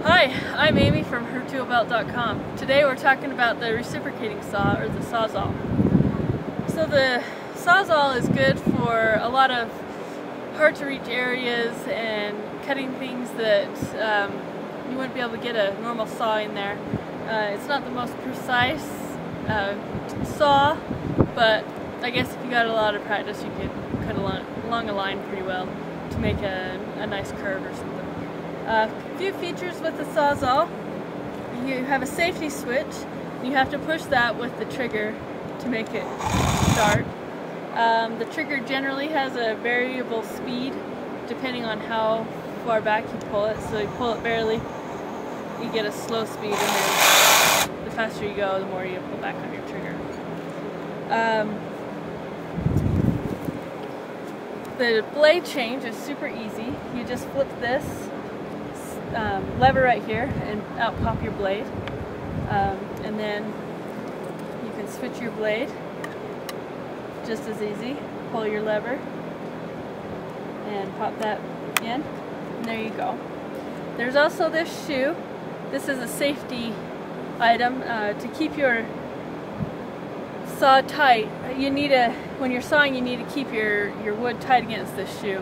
Hi, I'm Amy from Hertoolbelt.com. Today we're talking about the reciprocating saw, or the sawzall. So the sawzall is good for a lot of hard to reach areas and cutting things that you wouldn't be able to get a normal saw in there. It's not the most precise saw, but I guess if you got a lot of practice you could cut along a line pretty well to make a nice curve or something. A few features with the sawzall: you have a safety switch. You have to push that with the trigger to make it start. The trigger generally has a variable speed depending on how far back you pull it. So you pull it barely, you get a slow speed, and then the faster you go, the more you pull back on your trigger. The blade change is super easy. You just flip this lever right here and out pop your blade, and then you can switch your blade just as easy. Pull your lever and pop that in, and there you go. There's also this shoe. This is a safety item to keep your saw tight. When you're sawing, you need to keep your wood tight against this shoe,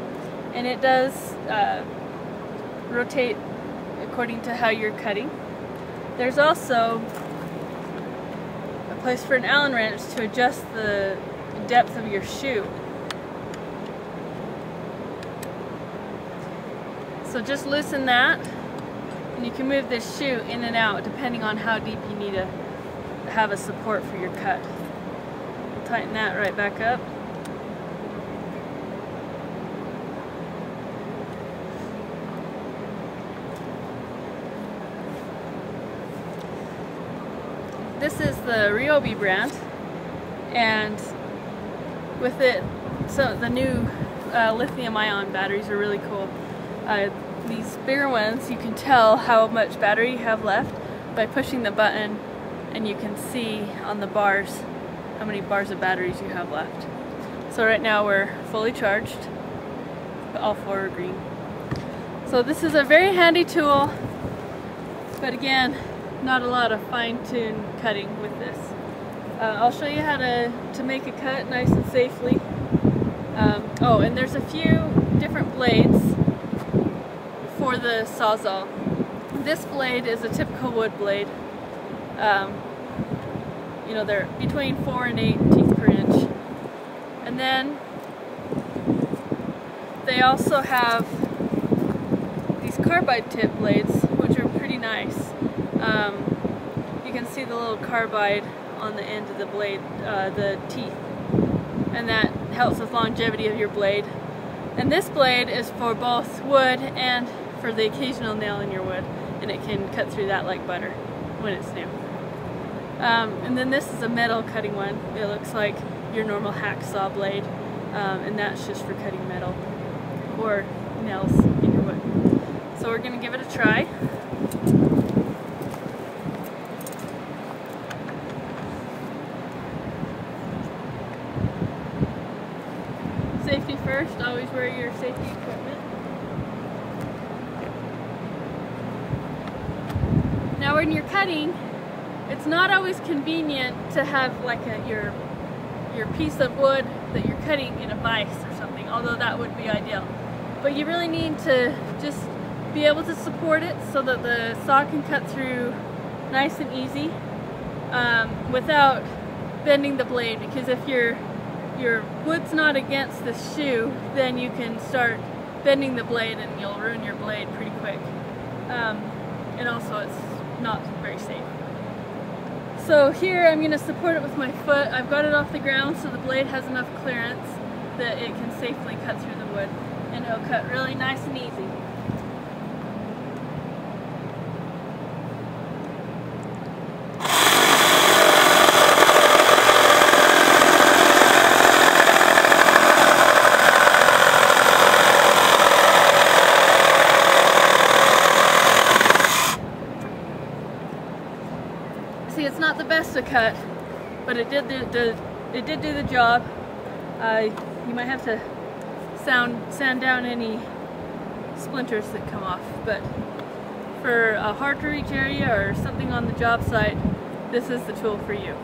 and it does rotate according to how you're cutting. There's also a place for an Allen wrench to adjust the depth of your shoe. So just loosen that, and you can move this shoe in and out depending on how deep you need to have a support for your cut. Tighten that right back up. This is the Ryobi brand, and with it, so the new lithium-ion batteries are really cool. These bigger ones, you can tell how much battery you have left by pushing the button, and you can see on the bars how many bars of batteries you have left. So right now we're fully charged. All four are green. So this is a very handy tool, but again, not a lot of fine-tuned cutting with this. I'll show you how to make a cut nice and safely. Oh, and there's a few different blades for the sawzall. This blade is a typical wood blade. You know, they're between 4 and 8 teeth per inch. And then they also have these carbide tip blades, which are pretty nice. You can see the little carbide on the end of the blade, the teeth, and that helps with longevity of your blade. And this blade is for both wood and for the occasional nail in your wood, and it can cut through that like butter when it's new. And then this is a metal cutting one. It looks like your normal hacksaw blade, and that's just for cutting metal or nails in your wood. So we're going to give it a try. Safety first, always wear your safety equipment. Now when you're cutting, it's not always convenient to have like your piece of wood that you're cutting in a vise or something, although that would be ideal. But you really need to just be able to support it so that the saw can cut through nice and easy without bending the blade, because if your wood's not against the shoe, then you can start bending the blade and you'll ruin your blade pretty quick. And also it's not very safe. So here I'm going to support it with my foot. I've got it off the ground so the blade has enough clearance that it can safely cut through the wood, and it'll cut really nice and easy. See, it's not the best to cut, but it did do the job. You might have to sand down any splinters that come off, but for a hard to reach area or something on the job site, this is the tool for you.